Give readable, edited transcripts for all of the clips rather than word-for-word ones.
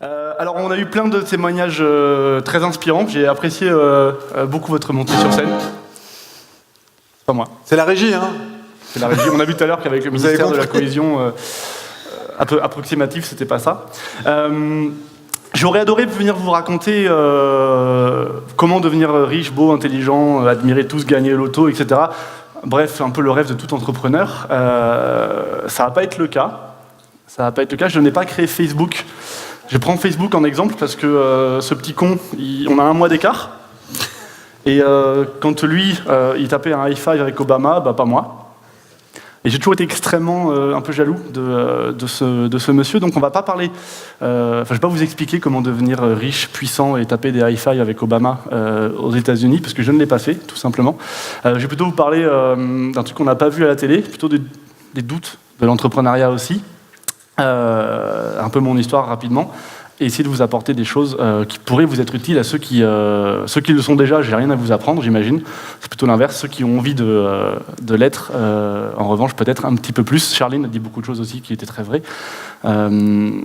Alors, on a eu plein de témoignages très inspirants. J'ai apprécié beaucoup votre montée sur scène. C'est pas moi. C'est la régie, hein. C'est la régie. On a vu tout à l'heure qu'avec le ministère de la Cohésion un peu approximatif, c'était pas ça. J'aurais adoré venir vous raconter comment devenir riche, beau, intelligent, admirer tous, gagner l'auto, etc. Bref, un peu le rêve de tout entrepreneur. Ça va pas être le cas. Ça va pas être le cas. Je n'ai pas créé Facebook. Je prends Facebook en exemple parce que ce petit con, on a 1 mois d'écart. Et quand lui, il tapait un high five avec Obama, bah pas moi. Et j'ai toujours été extrêmement un peu jaloux de ce monsieur. Donc on va pas parler. Je vais pas vous expliquer comment devenir riche, puissant et taper des high five avec Obama aux États-Unis parce que je ne l'ai pas fait, tout simplement. Je vais plutôt vous parler d'un truc qu'on n'a pas vu à la télé, plutôt des doutes de l'entrepreneuriat aussi. Un peu mon histoire rapidement, et essayer de vous apporter des choses qui pourraient vous être utiles à ceux qui le sont déjà. J'ai rien à vous apprendre, j'imagine. C'est plutôt l'inverse, ceux qui ont envie de l'être. En revanche, peut-être un petit peu plus. Charline a dit beaucoup de choses aussi qui étaient très vraies. Mais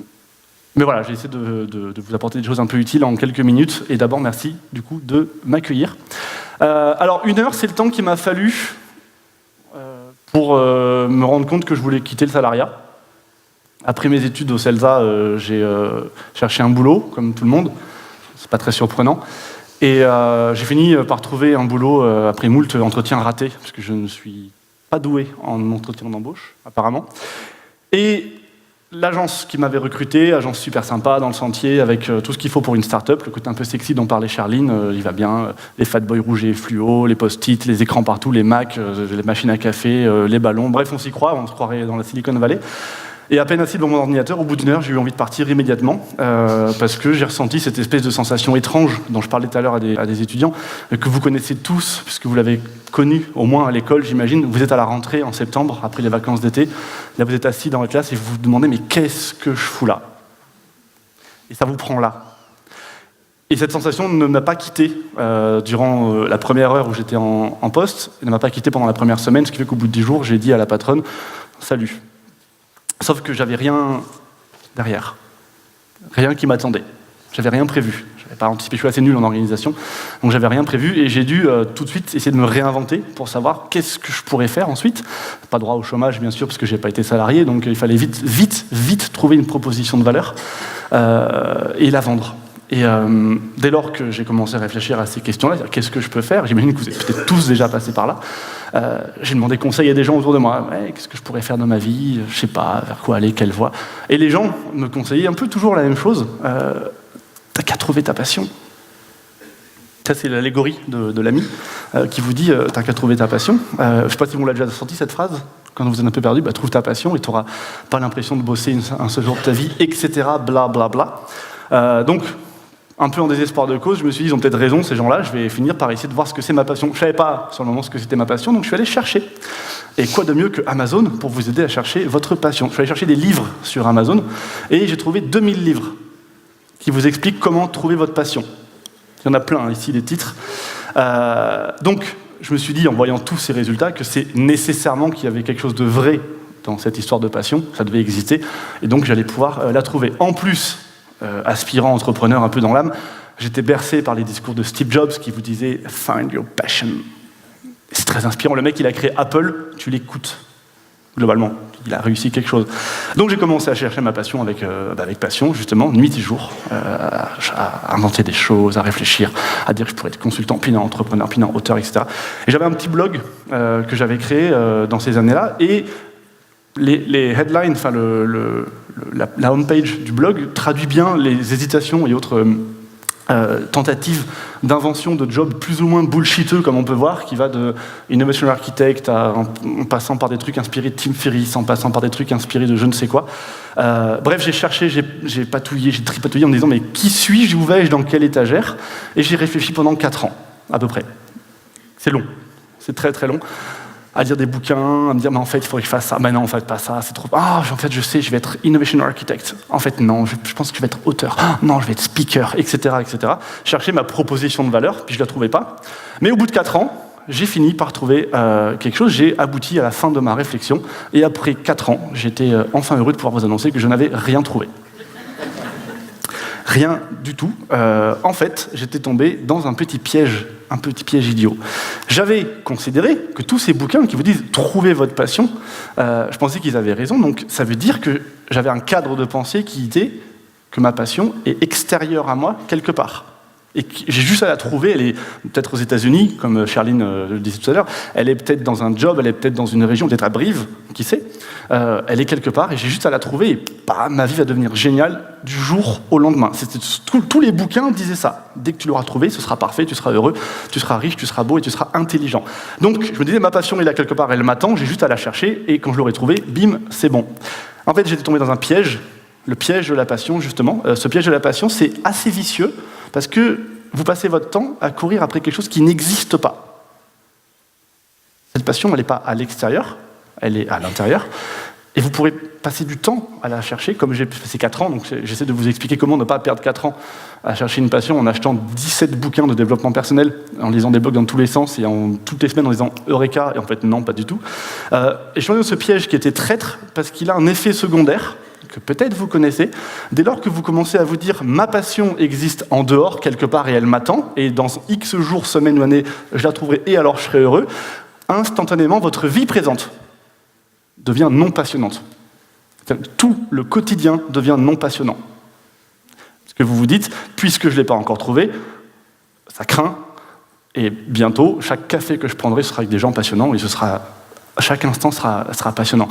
voilà, j'ai essayé de vous apporter des choses un peu utiles en quelques minutes. Et d'abord, merci du coup de m'accueillir. Alors, 1 heure, c'est le temps qu'il m'a fallu pour me rendre compte que je voulais quitter le salariat. Après mes études au CELSA, j'ai cherché un boulot, comme tout le monde. C'est pas très surprenant. Et j'ai fini par trouver un boulot après moult entretiens ratés, parce que je ne suis pas doué en entretien d'embauche, apparemment. Et l'agence qui m'avait recruté, agence super sympa, dans le sentier, avec tout ce qu'il faut pour une start-up, le côté un peu sexy dont parlait Charline, il va bien, les fat boys rouges et fluo, les post-it, les écrans partout, les Macs, les machines à café, les ballons, bref, on s'y croit, on se croirait dans la Silicon Valley. Et à peine assis devant mon ordinateur, au bout d'1 heure, j'ai eu envie de partir immédiatement, parce que j'ai ressenti cette espèce de sensation étrange dont je parlais tout à l'heure à des étudiants, que vous connaissez tous, puisque vous l'avez connu, au moins à l'école, j'imagine. Vous êtes à la rentrée en septembre, après les vacances d'été. Là, vous êtes assis dans la classe et vous vous demandez « mais qu'est-ce que je fous là ?» Et ça vous prend là. Et cette sensation ne m'a pas quitté durant la première heure où j'étais en poste, elle ne m'a pas quitté pendant la première semaine, ce qui fait qu'au bout de 10 jours, j'ai dit à la patronne « salut ». Sauf que j'avais rien derrière, rien qui m'attendait. J'avais rien prévu. J'avais pas anticipé, je suis assez nul en organisation, donc j'avais rien prévu et j'ai dû tout de suite essayer de me réinventer pour savoir qu'est-ce que je pourrais faire ensuite. Pas droit au chômage bien sûr parce que j'ai pas été salarié, donc il fallait vite trouver une proposition de valeur et la vendre. Et dès lors que j'ai commencé à réfléchir à ces questions-là, qu'est-ce que je peux faire, j'imagine que vous êtes peut-être tous déjà passés par là, j'ai demandé conseil à des gens autour de moi. Ouais, qu'est-ce que je pourrais faire dans ma vie, je sais pas, vers quoi aller, quelle voie. Et les gens me conseillaient un peu toujours la même chose. T'as qu'à trouver ta passion. Ça, c'est l'allégorie de l'ami qui vous dit t'as qu'à trouver ta passion. Je sais pas si vous l'avez déjà sorti cette phrase. Quand vous êtes un peu perdu, trouve ta passion et tu n'auras pas l'impression de bosser un seul jour de ta vie, etc. Bla bla bla. Donc, un peu en désespoir de cause, je me suis dit, ils ont peut-être raison, ces gens-là, je vais finir par essayer de voir ce que c'est ma passion. Je ne savais pas sur le moment ce que c'était ma passion, donc je suis allé chercher. Et quoi de mieux que Amazon pour vous aider à chercher votre passion. Je suis allé chercher des livres sur Amazon, et j'ai trouvé 2000 livres qui vous expliquent comment trouver votre passion. Il y en a plein ici, des titres. Donc, je me suis dit, en voyant tous ces résultats, que c'est nécessairement qu'il y avait quelque chose de vrai dans cette histoire de passion, ça devait exister, et donc j'allais pouvoir la trouver. En plus, aspirant entrepreneur un peu dans l'âme, j'étais bercé par les discours de Steve Jobs qui vous disait « Find your passion ». C'est très inspirant. Le mec, il a créé Apple, tu l'écoutes, globalement. Il a réussi quelque chose. Donc j'ai commencé à chercher ma passion avec passion, justement, nuit et jour, à inventer des choses, à réfléchir, à dire que je pourrais être consultant, puis non entrepreneur, puis non auteur, etc. Et j'avais un petit blog que j'avais créé dans ces années-là, et les headlines, enfin la homepage du blog traduit bien les hésitations et autres tentatives d'invention de jobs plus ou moins bullshiteux, comme on peut voir, qui va de Innovation Architect en passant par des trucs inspirés de Tim Ferriss, en passant par des trucs inspirés de je ne sais quoi. Bref, j'ai cherché, j'ai patouillé, j'ai tripatouillé en me disant mais qui suis-je, où vais-je, dans quelle étagère? Et j'ai réfléchi pendant 4 ans, à peu près. C'est long, c'est très très long. À lire des bouquins, à me dire mais en fait il faudrait que je fasse ça, mais non en fait pas ça, c'est trop... Ah en fait je sais, je vais être Innovation Architect, en fait non, je pense que je vais être auteur, non je vais être speaker, etc. etc. Chercher ma proposition de valeur, puis je la trouvais pas. Mais au bout de 4 ans, j'ai fini par trouver quelque chose, j'ai abouti à la fin de ma réflexion, et après 4 ans, j'étais enfin heureux de pouvoir vous annoncer que je n'avais rien trouvé. Rien du tout. En fait, j'étais tombé dans un petit piège idiot. J'avais considéré que tous ces bouquins qui vous disent « trouvez votre passion », je pensais qu'ils avaient raison, donc ça veut dire que j'avais un cadre de pensée qui était que ma passion est extérieure à moi quelque part. Et que j'ai juste à la trouver, elle est peut-être aux États-Unis, comme Charline le disait tout à l'heure, elle est peut-être dans un job, elle est peut-être dans une région, peut-être à Brive, qui sait, elle est quelque part, et j'ai juste à la trouver, et ma vie va devenir géniale du jour au lendemain. Tous les bouquins disaient ça. Dès que tu l'auras trouvé, ce sera parfait, tu seras heureux, tu seras riche, tu seras beau et tu seras intelligent. Donc je me disais, ma passion est là quelque part, elle m'attend, j'ai juste à la chercher, et quand je l'aurai trouvée, bim, c'est bon. En fait, j'étais tombé dans un piège, le piège de la passion, justement. Ce piège de la passion, c'est assez vicieux, parce que vous passez votre temps à courir après quelque chose qui n'existe pas. Cette passion, elle n'est pas à l'extérieur, elle est à l'intérieur, et vous pourrez passer du temps à la chercher, comme j'ai passé 4 ans, donc j'essaie de vous expliquer comment ne pas perdre 4 ans à chercher une passion en achetant 17 bouquins de développement personnel, en lisant des blogs dans tous les sens, et toutes les semaines en lisant Eureka, et en fait non, pas du tout. Et je suis tombé dans ce piège qui était traître, parce qu'il a un effet secondaire, que peut-être vous connaissez, dès lors que vous commencez à vous dire « ma passion existe en dehors, quelque part, et elle m'attend, et dans X jours, semaines ou années, je la trouverai, et alors je serai heureux », instantanément, votre vie présente devient non passionnante. Tout le quotidien devient non passionnant. Parce que vous vous dites « puisque je ne l'ai pas encore trouvé, ça craint, et bientôt, chaque café que je prendrai sera avec des gens passionnants, et chaque instant sera passionnant ».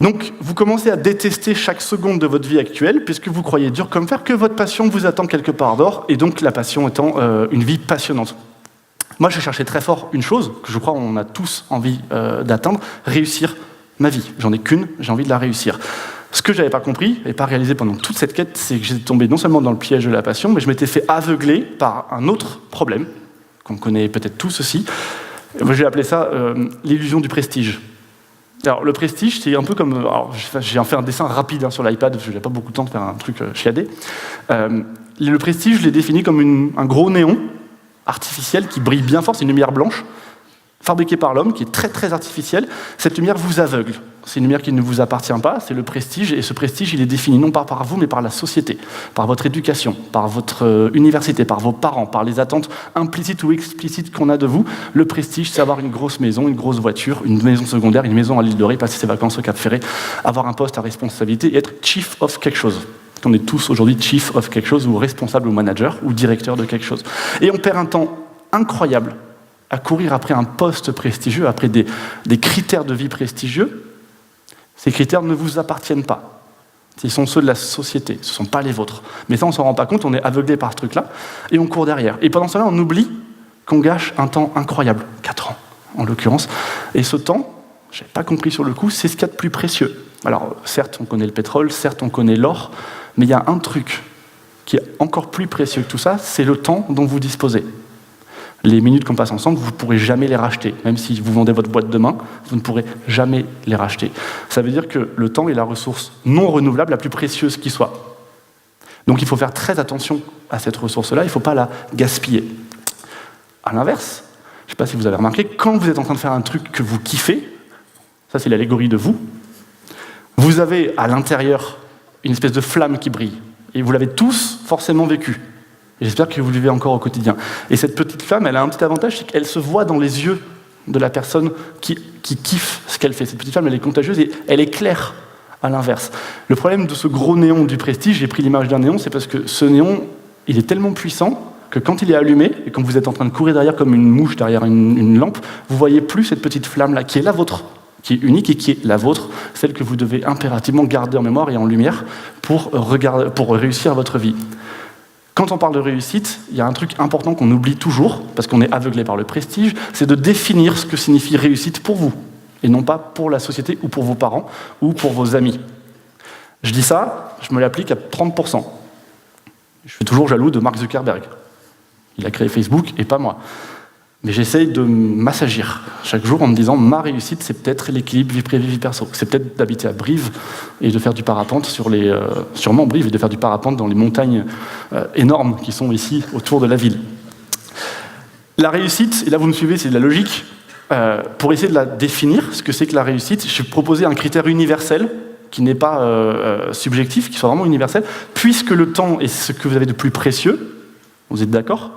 Donc, vous commencez à détester chaque seconde de votre vie actuelle, puisque vous croyez dur comme fer que votre passion vous attend quelque part dehors, et donc la passion étant une vie passionnante. Moi, je cherchais très fort une chose, que je crois on a tous envie d'atteindre, réussir ma vie. J'en ai qu'une, j'ai envie de la réussir. Ce que je n'avais pas compris, et pas réalisé pendant toute cette quête, c'est que j'étais tombé non seulement dans le piège de la passion, mais je m'étais fait aveugler par un autre problème, qu'on connaît peut-être tous aussi. J'ai appelé ça l'illusion du prestige. Alors, le prestige, c'est un peu comme... Alors, j'ai fait un dessin rapide sur l'iPad, parce que je n'ai pas beaucoup de temps de faire un truc chiadé. Le prestige, je l'ai défini comme un gros néon artificiel qui brille bien fort, c'est une lumière blanche, fabriquée par l'homme, qui est très très artificielle. Cette lumière vous aveugle. C'est une lumière qui ne vous appartient pas, c'est le prestige, et ce prestige, il est défini non pas par vous, mais par la société, par votre éducation, par votre université, par vos parents, par les attentes implicites ou explicites qu'on a de vous. Le prestige, c'est avoir une grosse maison, une grosse voiture, une maison secondaire, une maison à l'île de Ré, passer ses vacances au Cap Ferré, avoir un poste à responsabilité et être chief of quelque chose. On est tous aujourd'hui chief of quelque chose, ou responsable ou manager, ou directeur de quelque chose. Et on perd un temps incroyable à courir après un poste prestigieux, après des critères de vie prestigieux. Ces critères ne vous appartiennent pas. Ils sont ceux de la société, ce ne sont pas les vôtres. Mais ça, on ne s'en rend pas compte, on est aveuglé par ce truc-là, et on court derrière. Et pendant ce temps-là, on oublie qu'on gâche un temps incroyable, 4 ans en l'occurrence. Et ce temps, je n'avais pas compris sur le coup, c'est ce qu'il y a de plus précieux. Alors, certes, on connaît le pétrole, certes, on connaît l'or, mais il y a un truc qui est encore plus précieux que tout ça, c'est le temps dont vous disposez. Les minutes qu'on passe ensemble, vous ne pourrez jamais les racheter. Même si vous vendez votre boîte demain, vous ne pourrez jamais les racheter. Ça veut dire que le temps est la ressource non renouvelable la plus précieuse qui soit. Donc il faut faire très attention à cette ressource-là, il ne faut pas la gaspiller. À l'inverse, je ne sais pas si vous avez remarqué, quand vous êtes en train de faire un truc que vous kiffez, ça c'est l'allégorie de vous avez à l'intérieur une espèce de flamme qui brille. Et vous l'avez tous forcément vécu. Et j'espère que vous le vivez encore au quotidien. Et cette petite flamme, elle a un petit avantage, c'est qu'elle se voit dans les yeux de la personne qui kiffe ce qu'elle fait. Cette petite flamme, elle est contagieuse et elle éclaire à l'inverse. Le problème de ce gros néon du prestige, j'ai pris l'image d'un néon, c'est parce que ce néon, il est tellement puissant que quand il est allumé, et quand vous êtes en train de courir derrière comme une mouche derrière une lampe, vous voyez plus cette petite flamme-là, qui est la vôtre, qui est unique et qui est la vôtre, celle que vous devez impérativement garder en mémoire et en lumière pour réussir votre vie. Quand on parle de réussite, il y a un truc important qu'on oublie toujours, parce qu'on est aveuglé par le prestige, c'est de définir ce que signifie réussite pour vous, et non pas pour la société ou pour vos parents ou pour vos amis. Je dis ça, je me l'applique à 30%. Je suis toujours jaloux de Mark Zuckerberg. Il a créé Facebook et pas moi. Mais j'essaye de m'assagir chaque jour en me disant ma réussite, c'est peut-être l'équilibre vie privée, vie perso. C'est peut-être d'habiter à Brive et de faire du parapente sûrement Brive, et de faire du parapente dans les montagnes énormes qui sont ici autour de la ville. La réussite, et là vous me suivez, c'est de la logique. Pour essayer de la définir, ce que c'est que la réussite, j'ai proposé un critère universel qui n'est pas subjectif, qui soit vraiment universel, puisque le temps est ce que vous avez de plus précieux, vous êtes d'accord?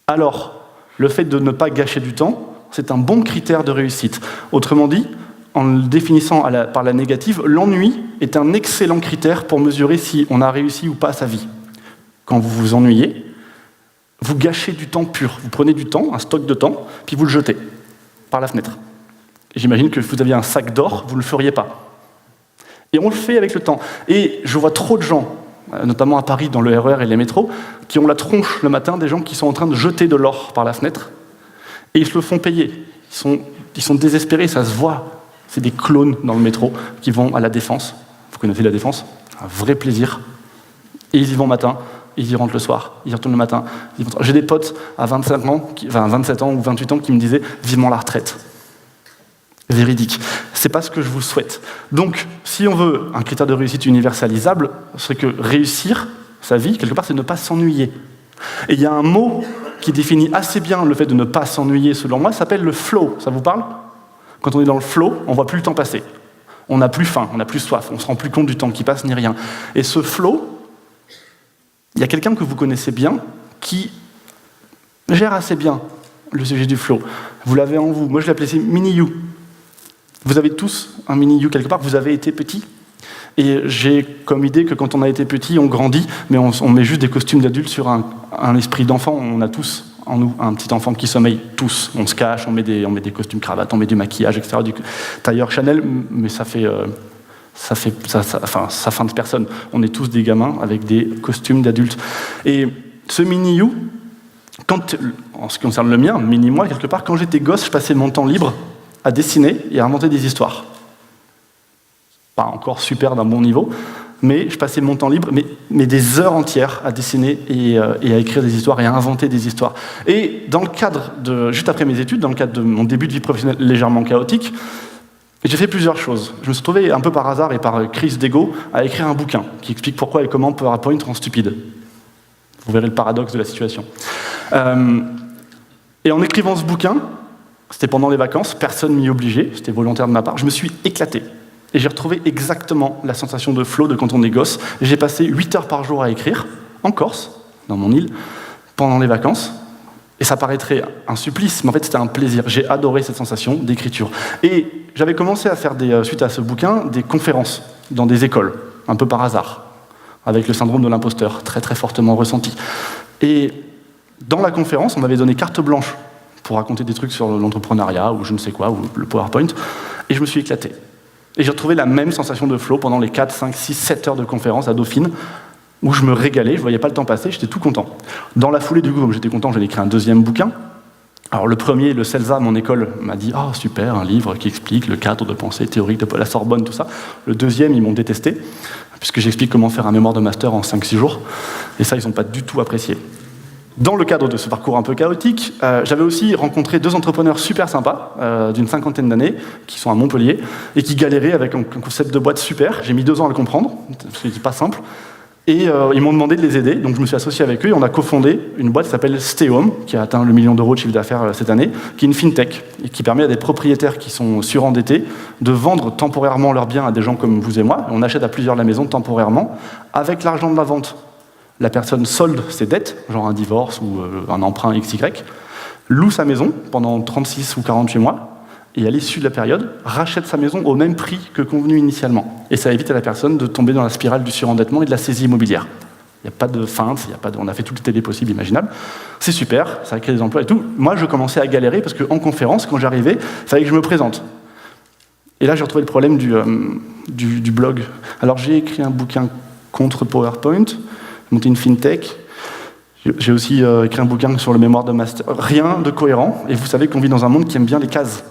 Alors, le fait de ne pas gâcher du temps, c'est un bon critère de réussite. Autrement dit, en le définissant par la négative, l'ennui est un excellent critère pour mesurer si on a réussi ou pas sa vie. Quand vous vous ennuyez, vous gâchez du temps pur. Vous prenez du temps, un stock de temps, puis vous le jetez par la fenêtre. Et j'imagine que si vous aviez un sac d'or, vous ne le feriez pas. Et on le fait avec le temps. Et je vois trop de gens, notamment à Paris, dans le RER et les métros, qui ont la tronche le matin, des gens qui sont en train de jeter de l'or par la fenêtre, et ils se le font payer. Ils sont désespérés, ça se voit. C'est des clones dans le métro qui vont à la Défense. Vous connaissez la Défense? Un vrai plaisir. Et ils y vont le matin, ils y rentrent le soir, ils y retournent le matin. J'ai des potes à 27 ans ou 28 ans qui me disaient « vivement la retraite ». Véridique. C'est pas ce que je vous souhaite. Donc, si on veut un critère de réussite universalisable, ce serait que réussir sa vie, quelque part, c'est ne pas s'ennuyer. Et il y a un mot qui définit assez bien le fait de ne pas s'ennuyer, selon moi, ça s'appelle le flow. Ça vous parle? Quand on est dans le flow, on voit plus le temps passer. On n'a plus faim, on n'a plus soif, on se rend plus compte du temps qui passe ni rien. Et ce flow, il y a quelqu'un que vous connaissez bien qui gère assez bien le sujet du flow. Vous l'avez en vous. Moi, je l'appelais mini-you. Vous avez tous un mini-you quelque part, vous avez été petit. Et j'ai comme idée que quand on a été petit, on grandit, mais on met juste des costumes d'adultes sur un esprit d'enfant. On a tous en nous un petit enfant qui sommeille, tous. On se cache, on met des costumes cravates, on met du maquillage, etc. Du tailleur Chanel, mais ça feinte personne. On est tous des gamins avec des costumes d'adultes. Et ce mini-you, en ce qui concerne le mien, mini-moi quelque part, quand j'étais gosse, je passais mon temps libre à dessiner et à inventer des histoires. Pas encore super d'un bon niveau, mais je passais mon temps libre, mais des heures entières à dessiner et à écrire des histoires et à inventer des histoires. Et dans le cadre juste après mes études, dans le cadre de mon début de vie professionnelle légèrement chaotique, j'ai fait plusieurs choses. Je me suis retrouvé un peu par hasard et par crise d'ego à écrire un bouquin qui explique pourquoi et comment PowerPoint rend stupide. Vous verrez le paradoxe de la situation. Et en écrivant ce bouquin, c'était pendant les vacances, personne m'y obligeait, c'était volontaire de ma part, je me suis éclaté. Et j'ai retrouvé exactement la sensation de flow de quand on est gosse. J'ai passé 8 heures par jour à écrire, en Corse, dans mon île, pendant les vacances. Et ça paraîtrait un supplice, mais en fait c'était un plaisir. J'ai adoré cette sensation d'écriture. Et j'avais commencé à faire, suite à ce bouquin, des conférences dans des écoles, un peu par hasard, avec le syndrome de l'imposteur, très très fortement ressenti. Et dans la conférence, on m'avait donné carte blanche pour raconter des trucs sur l'entrepreneuriat, ou je ne sais quoi, ou le PowerPoint, et je me suis éclaté. Et j'ai retrouvé la même sensation de flow pendant les 4, 5, 6, 7 heures de conférence à Dauphine, où je me régalais, je ne voyais pas le temps passer, j'étais tout content. Dans la foulée, du coup, comme j'étais content, j'en ai écrit un deuxième bouquin. Alors le premier, le CELSA, mon école, m'a dit « Oh super, un livre qui explique le cadre de pensée théorique de la Sorbonne, tout ça ». Le deuxième, ils m'ont détesté, puisque j'explique comment faire un mémoire de master en 5-6 jours. Et ça, ils n'ont pas du tout apprécié. Dans le cadre de ce parcours un peu chaotique, j'avais aussi rencontré 2 entrepreneurs super sympas, d'une 50aine d'années, qui sont à Montpellier, et qui galéraient avec un concept de boîte super. J'ai mis 2 ans à le comprendre, c'était pas simple. Et ils m'ont demandé de les aider, donc je me suis associé avec eux, et on a cofondé une boîte qui s'appelle Stay Home, qui a atteint le 1 million d'euros de chiffre d'affaires cette année, qui est une fintech, et qui permet à des propriétaires qui sont surendettés de vendre temporairement leurs biens à des gens comme vous et moi. On achète à plusieurs la maison temporairement, avec l'argent de la vente. La personne solde ses dettes, genre un divorce ou un emprunt XY, loue sa maison pendant 36 ou 48 mois, et à l'issue de la période, rachète sa maison au même prix que convenu initialement. Et ça évite à la personne de tomber dans la spirale du surendettement et de la saisie immobilière. Il n'y a pas de feinte, on a fait toutes les télés possibles, imaginables. C'est super, ça crée des emplois et tout. Moi, je commençais à galérer parce qu'en conférence, quand j'arrivais, il fallait que je me présente. Et là, j'ai retrouvé le problème du blog. Alors, j'ai écrit un bouquin contre PowerPoint, monté une fintech. J'ai aussi écrit un bouquin sur le mémoire de master. Rien de cohérent. Et vous savez qu'on vit dans un monde qui aime bien les cases.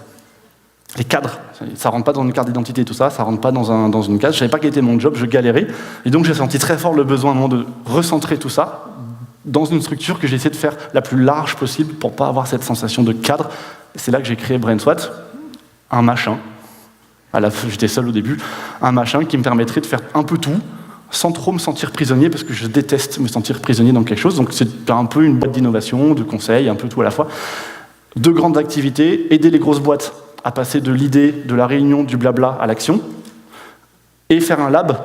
Les cadres. Ça rentre pas dans une carte d'identité, tout ça. Ça rentre pas dans une case. Je savais pas quel était mon job. Je galérais. Et donc j'ai senti très fort le besoin de recentrer tout ça dans une structure que j'ai essayé de faire la plus large possible pour pas avoir cette sensation de cadre. Et c'est là que j'ai créé BrainSWAT, un machin. J'étais seul au début. Un machin qui me permettrait de faire un peu tout, sans trop me sentir prisonnier, parce que je déteste me sentir prisonnier dans quelque chose. Donc c'est un peu une boîte d'innovation, de conseils, un peu tout à la fois. 2 grandes activités, aider les grosses boîtes à passer de l'idée, de la réunion, du blabla à l'action. et faire un lab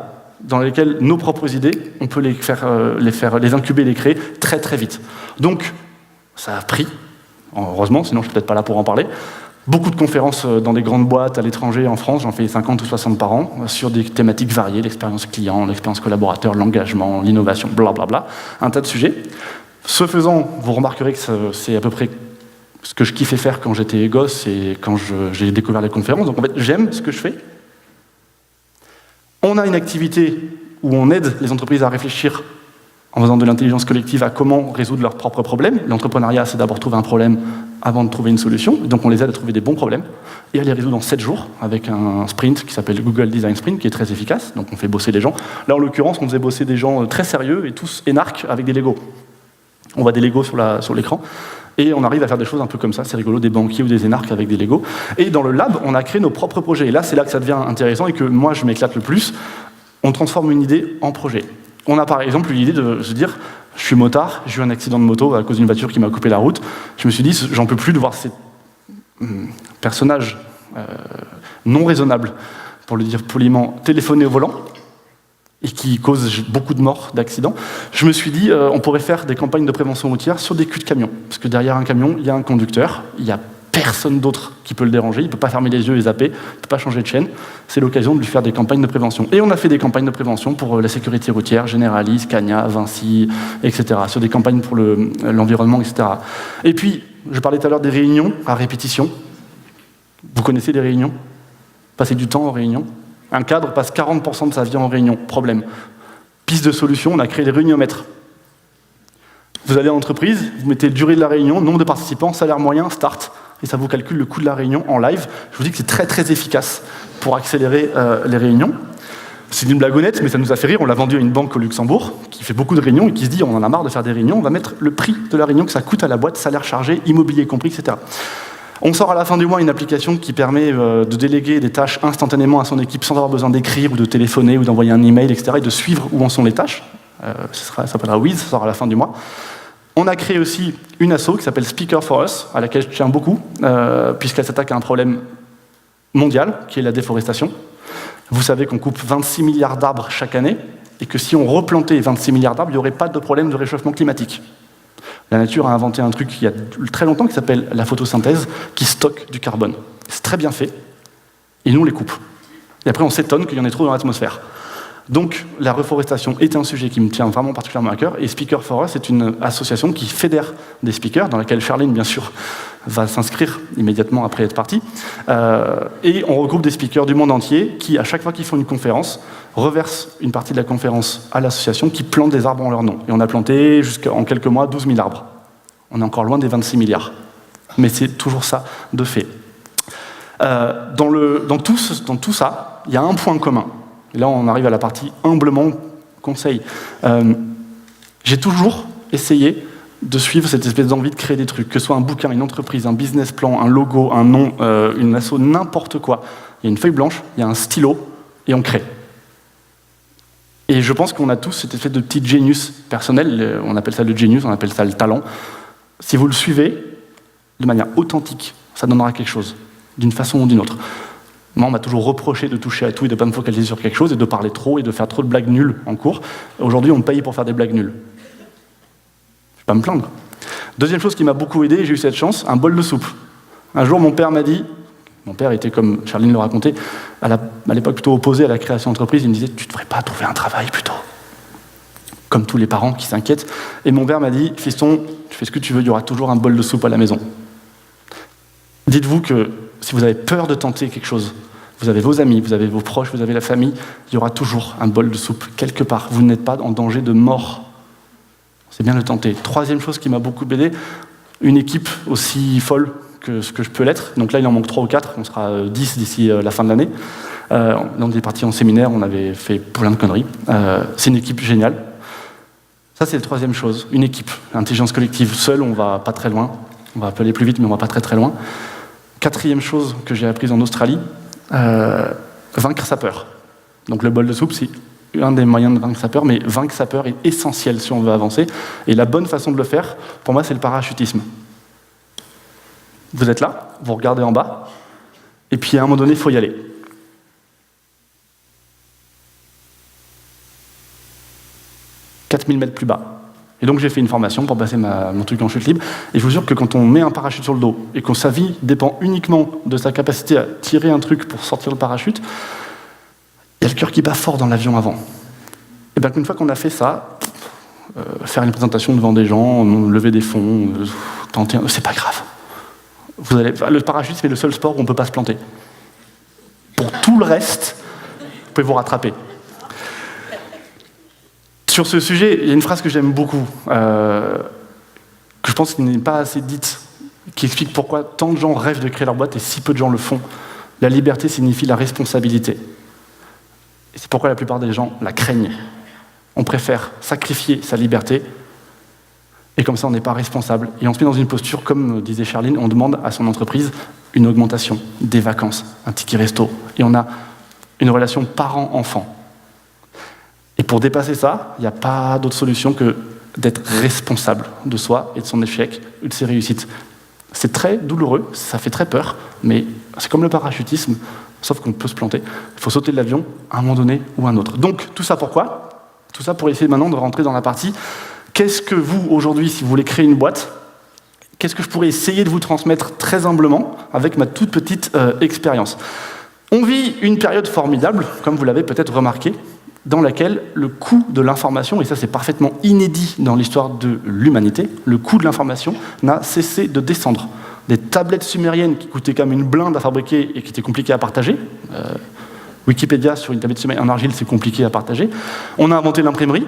dans lequel nos propres idées, on peut les incuber, les créer très très vite. Donc, ça a pris, heureusement, sinon je suis peut-être pas là pour en parler, beaucoup de conférences dans des grandes boîtes à l'étranger, en France, j'en fais 50 ou 60 par an, sur des thématiques variées, l'expérience client, l'expérience collaborateur, l'engagement, l'innovation, blablabla, un tas de sujets. Ce faisant, vous remarquerez que c'est à peu près ce que je kiffais faire quand j'étais gosse et quand j'ai découvert les conférences. Donc en fait, j'aime ce que je fais. On a une activité où on aide les entreprises à réfléchir en faisant de l'intelligence collective à comment résoudre leurs propres problèmes. L'entrepreneuriat, c'est d'abord trouver un problème avant de trouver une solution. Donc on les aide à trouver des bons problèmes et à les résoudre en 7 jours avec un sprint qui s'appelle Google Design Sprint, qui est très efficace. Donc on fait bosser les gens. Là, en l'occurrence, on faisait bosser des gens très sérieux et tous énarques avec des Legos. On voit des Legos sur l'écran. Et on arrive à faire des choses un peu comme ça, c'est rigolo, des banquiers ou des énarques avec des Legos. Et dans le lab, on a créé nos propres projets. Et là, c'est là que ça devient intéressant et que moi, je m'éclate le plus. On transforme une idée en projet. On a par exemple eu l'idée de se dire, je suis motard, j'ai eu un accident de moto à cause d'une voiture qui m'a coupé la route. Je me suis dit, j'en peux plus de voir ces personnages non raisonnables, pour le dire poliment, téléphoner au volant, et qui causent beaucoup de morts, d'accidents. Je me suis dit, on pourrait faire des campagnes de prévention routière sur des culs de camion. Parce que derrière un camion, il y a un conducteur, il y a personne d'autre qui peut le déranger, il ne peut pas fermer les yeux et zapper, il ne peut pas changer de chaîne. C'est l'occasion de lui faire des campagnes de prévention. Et on a fait des campagnes de prévention pour la sécurité routière, Generali, Scania, Vinci, etc. Sur des campagnes pour l'environnement, etc. Et puis, je parlais tout à l'heure des réunions à répétition. Vous connaissez les réunions? Passer du temps en réunion. Un cadre passe 40% de sa vie en réunion. Problème. Piste de solution, on a créé des réuniomètres. Vous allez en entreprise, vous mettez durée de la réunion, nombre de participants, salaire moyen, start, et ça vous calcule le coût de la réunion en live. Je vous dis que c'est très très efficace pour accélérer les réunions. C'est une blagounette, mais ça nous a fait rire. On l'a vendu à une banque au Luxembourg, qui fait beaucoup de réunions et qui se dit on en a marre de faire des réunions, on va mettre le prix de la réunion que ça coûte à la boîte, salaire chargé, immobilier compris, etc. On sort à la fin du mois une application qui permet de déléguer des tâches instantanément à son équipe sans avoir besoin d'écrire ou de téléphoner ou d'envoyer un email, etc. et de suivre où en sont les tâches. Ça s'appellera Wiz, ça sort à la fin du mois. On a créé aussi une asso qui s'appelle Speaker for Us, à laquelle je tiens beaucoup, puisqu'elle s'attaque à un problème mondial, qui est la déforestation. Vous savez qu'on coupe 26 milliards d'arbres chaque année, et que si on replantait 26 milliards d'arbres, il n'y aurait pas de problème de réchauffement climatique. La nature a inventé un truc il y a très longtemps qui s'appelle la photosynthèse, qui stocke du carbone. C'est très bien fait, et nous on les coupe. Et après on s'étonne qu'il y en ait trop dans l'atmosphère. Donc la reforestation est un sujet qui me tient vraiment particulièrement à cœur, et Speaker for Us est une association qui fédère des speakers, dans laquelle Charline, bien sûr, va s'inscrire immédiatement après être partie. Et on regroupe des speakers du monde entier qui, à chaque fois qu'ils font une conférence, reversent une partie de la conférence à l'association qui plante des arbres en leur nom. Et on a planté, jusqu'en quelques mois, 12 000 arbres. On est encore loin des 26 milliards. Mais c'est toujours ça de fait. Dans tout ça, il y a un point commun. Et là, on arrive à la partie humblement conseil. J'ai toujours essayé de suivre cette espèce d'envie de créer des trucs, que ce soit un bouquin, une entreprise, un business plan, un logo, un nom, une asso, n'importe quoi. Il y a une feuille blanche, il y a un stylo, et on crée. Et je pense qu'on a tous cette espèce de petit genius personnel, on appelle ça le genius, on appelle ça le talent. Si vous le suivez, de manière authentique, ça donnera quelque chose, d'une façon ou d'une autre. Moi, on m'a toujours reproché de toucher à tout et de ne pas me focaliser sur quelque chose et de parler trop et de faire trop de blagues nulles en cours. Aujourd'hui, on me paye pour faire des blagues nulles. Je ne vais pas me plaindre. Deuxième chose qui m'a beaucoup aidé, et j'ai eu cette chance, un bol de soupe. Un jour, mon père m'a dit, mon père était comme Charline le racontait, à l'époque plutôt opposé à la création d'entreprise, il me disait « tu ne devrais pas trouver un travail plutôt ?» Comme tous les parents qui s'inquiètent. Et mon père m'a dit « fiston, tu fais ce que tu veux, il y aura toujours un bol de soupe à la maison. » Dites-vous que si vous avez peur de tenter quelque chose, vous avez vos amis, vous avez vos proches, vous avez la famille, il y aura toujours un bol de soupe quelque part. Vous n'êtes pas en danger de mort. C'est bien de tenter. Troisième chose qui m'a beaucoup aidé, une équipe aussi folle que ce que je peux l'être. Donc là, il en manque 3 ou 4, on sera 10 d'ici la fin de l'année. On est parti en séminaire, on avait fait plein de conneries. C'est une équipe géniale. Ça, c'est la troisième chose, une équipe. L'intelligence collective, seul, on va pas très loin. On va aller plus vite, mais on va pas très très loin. Quatrième chose que j'ai apprise en Australie, vaincre sa peur. Donc le bol de soupe, c'est un des moyens de vaincre sa peur, mais vaincre sa peur est essentiel si on veut avancer. Et la bonne façon de le faire, pour moi, c'est le parachutisme. Vous êtes là, vous regardez en bas, et puis à un moment donné, il faut y aller. 4000 mètres plus bas. Et donc j'ai fait une formation pour passer mon truc en chute libre. Et je vous jure que quand on met un parachute sur le dos et que sa vie dépend uniquement de sa capacité à tirer un truc pour sortir le parachute, il y a le cœur qui bat fort dans l'avion avant. Et bien qu'une fois qu'on a fait ça, faire une présentation devant des gens, lever des fonds, tenter, c'est pas grave. Le parachute, c'est le seul sport où on ne peut pas se planter. Pour tout le reste, vous pouvez vous rattraper. Sur ce sujet, il y a une phrase que j'aime beaucoup, que je pense qu'il n'est pas assez dite, qui explique pourquoi tant de gens rêvent de créer leur boîte et si peu de gens le font. La liberté signifie la responsabilité. Et c'est pourquoi la plupart des gens la craignent. On préfère sacrifier sa liberté, et comme ça on n'est pas responsable. Et on se met dans une posture, comme disait Charline, on demande à son entreprise une augmentation, des vacances, un ticket resto. Et on a une relation parent-enfant. Et pour dépasser ça, il n'y a pas d'autre solution que d'être responsable de soi et de son échec ou de ses réussites. C'est très douloureux, ça fait très peur, mais c'est comme le parachutisme, sauf qu'on peut se planter. Il faut sauter de l'avion à un moment donné ou à un autre. Donc, tout ça pourquoi ? Tout ça pour essayer maintenant de rentrer dans la partie qu'est-ce que vous, aujourd'hui, si vous voulez créer une boîte, qu'est-ce que je pourrais essayer de vous transmettre très humblement avec ma toute petite expérience. On vit une période formidable, comme vous l'avez peut-être remarqué, dans laquelle le coût de l'information, et ça c'est parfaitement inédit dans l'histoire de l'humanité, le coût de l'information n'a cessé de descendre. Des tablettes sumériennes qui coûtaient quand même une blinde à fabriquer et qui étaient compliquées à partager. Wikipédia sur une tablette sumérienne en argile, c'est compliqué à partager. On a inventé l'imprimerie.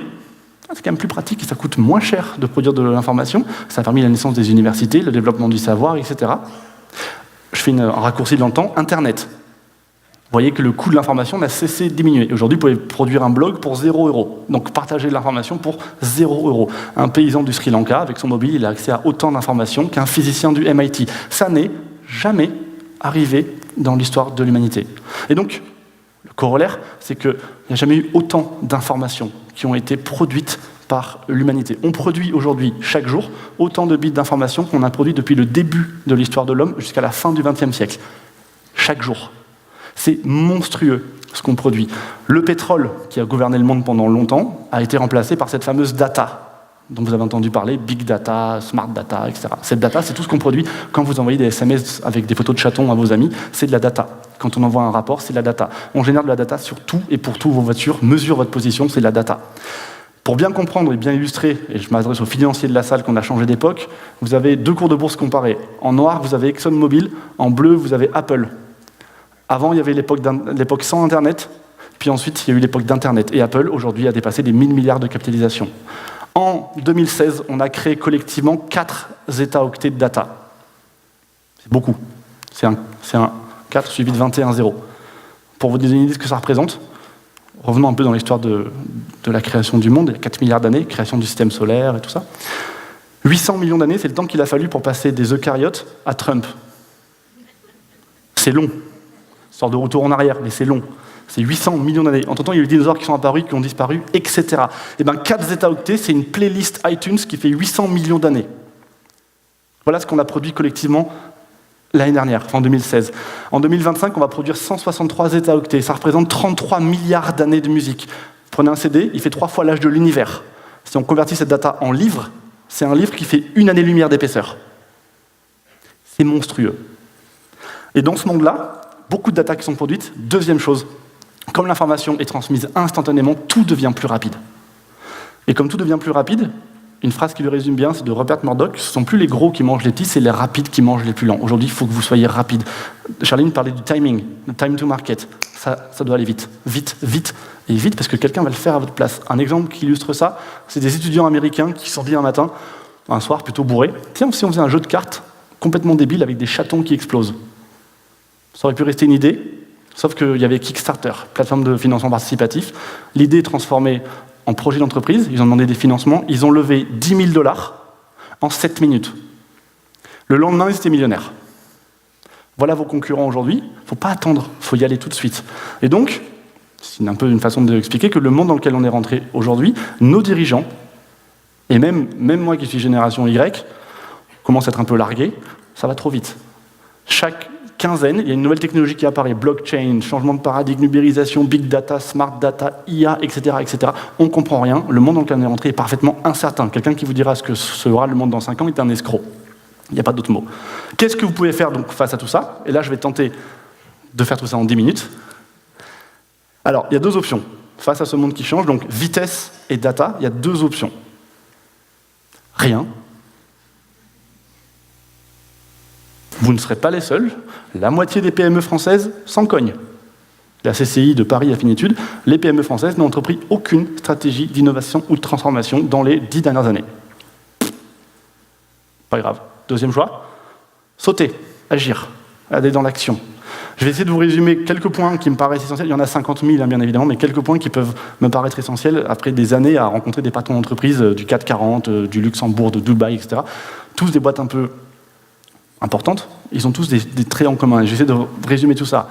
C'est quand même plus pratique et ça coûte moins cher de produire de l'information. Ça a permis la naissance des universités, le développement du savoir, etc. Je fais un raccourci dans le temps. Internet. Vous voyez que le coût de l'information n'a cessé de diminuer. Aujourd'hui, vous pouvez produire un blog pour 0 €. Donc partager de l'information pour 0 €. Un paysan du Sri Lanka, avec son mobile, il a accès à autant d'informations qu'un physicien du MIT. Ça n'est jamais arrivé dans l'histoire de l'humanité. Et donc, le corollaire, c'est qu'il n'y a jamais eu autant d'informations qui ont été produites par l'humanité. On produit aujourd'hui, chaque jour, autant de bits d'informations qu'on a produit depuis le début de l'histoire de l'homme jusqu'à la fin du XXe siècle. Chaque jour. C'est monstrueux ce qu'on produit. Le pétrole, qui a gouverné le monde pendant longtemps, a été remplacé par cette fameuse data, dont vous avez entendu parler, big data, smart data, etc. Cette data, c'est tout ce qu'on produit quand vous envoyez des SMS avec des photos de chatons à vos amis, c'est de la data. Quand on envoie un rapport, c'est de la data. On génère de la data sur tout et pour tout vos voitures, mesure votre position, c'est de la data. Pour bien comprendre et bien illustrer, et je m'adresse aux financiers de la salle qu'on a changé d'époque, vous avez 2 cours de bourse comparés. En noir, vous avez ExxonMobil, en bleu, vous avez Apple. Avant, il y avait l'époque sans Internet, puis ensuite, il y a eu l'époque d'Internet. Et Apple, aujourd'hui, a dépassé les 1000 milliards de capitalisation. En 2016, on a créé collectivement 4 Zeta-octets de data. C'est beaucoup. C'est un 4 suivi de 21 0. Pour vous donner une idée de ce que ça représente, revenons un peu dans l'histoire de la création du monde, il y a 4 milliards d'années, création du système solaire et tout ça. 800 millions d'années, c'est le temps qu'il a fallu pour passer des eucaryotes à Trump. C'est long. Sorte de retour en arrière, mais c'est long. C'est 800 millions d'années. Entre-temps, il y a eu des dinosaures qui sont apparus, qui ont disparu, etc. Et bien, 4 zeta-octets, c'est une playlist iTunes qui fait 800 millions d'années. Voilà ce qu'on a produit collectivement l'année dernière, en 2016. En 2025, on va produire 163 zeta-octets. Ça représente 33 milliards d'années de musique. Vous prenez un CD, il fait 3 fois l'âge de l'univers. Si on convertit cette data en livre, c'est un livre qui fait 1 année-lumière d'épaisseur. C'est monstrueux. Et dans ce monde-là, beaucoup de data qui sont produites. Deuxième chose, comme l'information est transmise instantanément, tout devient plus rapide. Et comme tout devient plus rapide, une phrase qui le résume bien, c'est de Rupert Murdoch, ce ne sont plus les gros qui mangent les petits, c'est les rapides qui mangent les plus lents. Aujourd'hui, il faut que vous soyez rapide. Charline parlait du timing, le time to market. Ça doit aller vite, vite, vite, et vite, parce que quelqu'un va le faire à votre place. Un exemple qui illustre ça, c'est des étudiants américains qui sont dit un matin, un soir plutôt bourrés, tiens, si on faisait un jeu de cartes complètement débile avec des chatons qui explosent. Ça aurait pu rester une idée, sauf qu'il y avait Kickstarter, plateforme de financement participatif. L'idée est transformée en projet d'entreprise, ils ont demandé des financements, ils ont levé 10 000 $ en 7 minutes. Le lendemain, ils étaient millionnaires. Voilà vos concurrents aujourd'hui, il ne faut pas attendre, il faut y aller tout de suite. Et donc, c'est un peu une façon d'expliquer que le monde dans lequel on est rentré aujourd'hui, nos dirigeants, et même moi qui suis génération Y, commence à être un peu largué, ça va trop vite. Chaque quinzaine, il y a une nouvelle technologie qui apparaît, blockchain, changement de paradigme, numérisation, big data, smart data, IA, etc., etc. On ne comprend rien, le monde dans lequel on est rentré est parfaitement incertain. Quelqu'un qui vous dira ce que sera le monde dans 5 ans est un escroc. Il n'y a pas d'autre mot. Qu'est-ce que vous pouvez faire donc face à tout ça? Et là, je vais tenter de faire tout ça en 10 minutes. Alors, il y a deux options. Face à ce monde qui change, donc vitesse et data, il y a deux options. Rien. Vous ne serez pas les seuls. La moitié des PME françaises s'en cognent. La CCI de Paris Affinitude, les PME françaises n'ont entrepris aucune stratégie d'innovation ou de transformation dans les 10 dernières années. Pas grave. Deuxième choix, sauter, agir, aller dans l'action. Je vais essayer de vous résumer quelques points qui me paraissent essentiels. Il y en a 50 000, bien évidemment, mais quelques points qui peuvent me paraître essentiels après des années à rencontrer des patrons d'entreprise du CAC 40, du Luxembourg, de Dubaï, etc. Tous des boîtes un peu importantes. Ils ont tous des traits en commun. J'essaie de résumer tout ça.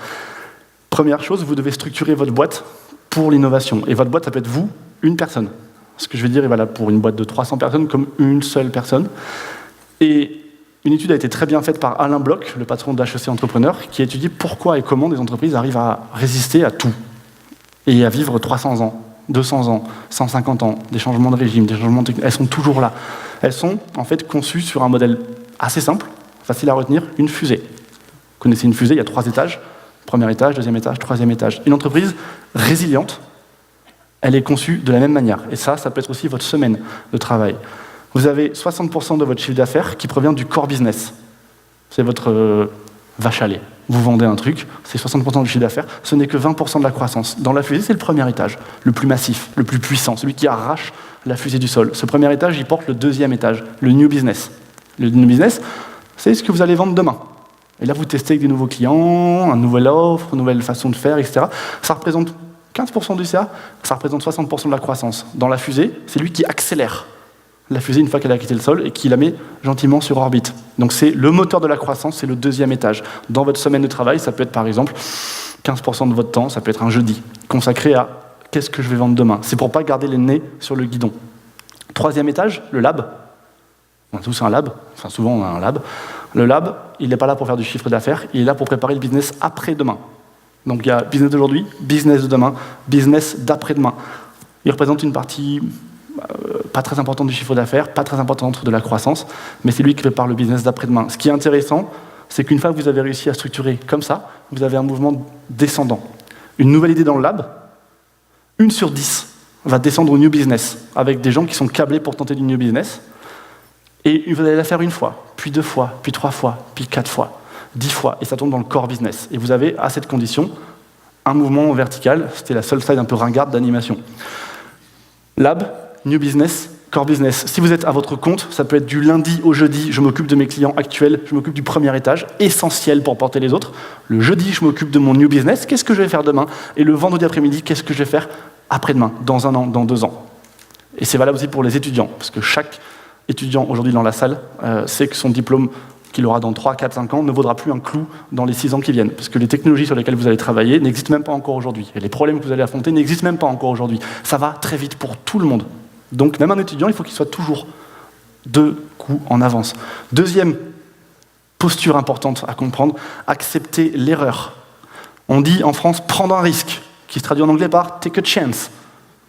Première chose, vous devez structurer votre boîte pour l'innovation. Et votre boîte, ça peut être vous, une personne. Ce que je vais dire est valable pour une boîte de 300 personnes comme une seule personne. Et une étude a été très bien faite par Alain Bloch, le patron d'HEC Entrepreneur, qui a étudié pourquoi et comment des entreprises arrivent à résister à tout et à vivre 300 ans, 200 ans, 150 ans, des changements de régime, des changements techniques. Elles sont toujours là. Elles sont en fait conçues sur un modèle assez simple, facile à retenir, une fusée. Vous connaissez une fusée, il y a 3 étages. Premier étage, deuxième étage, troisième étage. Une entreprise résiliente, elle est conçue de la même manière. Et ça peut être aussi votre semaine de travail. Vous avez 60% de votre chiffre d'affaires qui provient du core business. C'est votre vache à lait. Vous vendez un truc, c'est 60% du chiffre d'affaires, ce n'est que 20% de la croissance. Dans la fusée, c'est le premier étage, le plus massif, le plus puissant, celui qui arrache la fusée du sol. Ce premier étage, il porte le deuxième étage, le new business. Le new business, c'est ce que vous allez vendre demain. Et là, vous testez avec des nouveaux clients, une nouvelle offre, une nouvelle façon de faire, etc. Ça représente 15% du CA, ça représente 60% de la croissance. Dans la fusée, c'est lui qui accélère la fusée une fois qu'elle a quitté le sol et qui la met gentiment sur orbite. Donc c'est le moteur de la croissance, c'est le deuxième étage. Dans votre semaine de travail, ça peut être par exemple 15% de votre temps, ça peut être un jeudi, consacré à qu'est-ce que je vais vendre demain. C'est pour ne pas garder les nez sur le guidon. Troisième étage, le lab. On a tous un lab, enfin souvent on a un lab. Le lab, il n'est pas là pour faire du chiffre d'affaires, il est là pour préparer le business après-demain. Donc il y a business d'aujourd'hui, business de demain, business d'après-demain. Il représente une partie pas très importante du chiffre d'affaires, pas très importante de la croissance, mais c'est lui qui prépare le business d'après-demain. Ce qui est intéressant, c'est qu'une fois que vous avez réussi à structurer comme ça, vous avez un mouvement descendant. Une nouvelle idée dans le lab, 1 sur 10 va descendre au new business, avec des gens qui sont câblés pour tenter du new business, et vous allez la faire 1 fois, puis 2 fois, puis 3 fois, puis 4 fois, 10 fois, et ça tombe dans le core business. Et vous avez, à cette condition, un mouvement vertical, c'était la seule slide un peu ringarde d'animation. Lab, new business, core business. Si vous êtes à votre compte, ça peut être du lundi au jeudi, je m'occupe de mes clients actuels, je m'occupe du premier étage, essentiel pour porter les autres. Le jeudi, je m'occupe de mon new business, qu'est-ce que je vais faire demain? Et le vendredi après-midi, qu'est-ce que je vais faire après-demain, dans 1 an, dans 2 ans? Et c'est valable aussi pour les étudiants, parce que chaque étudiant aujourd'hui dans la salle sait que son diplôme qu'il aura dans 3, 4, 5 ans ne vaudra plus un clou dans les 6 ans qui viennent, parce que les technologies sur lesquelles vous allez travailler n'existent même pas encore aujourd'hui, et les problèmes que vous allez affronter n'existent même pas encore aujourd'hui. Ça va très vite pour tout le monde. Donc même un étudiant, il faut qu'il soit toujours 2 coups en avance. Deuxième posture importante à comprendre, accepter l'erreur. On dit en France prendre un risque, qui se traduit en anglais par take a chance.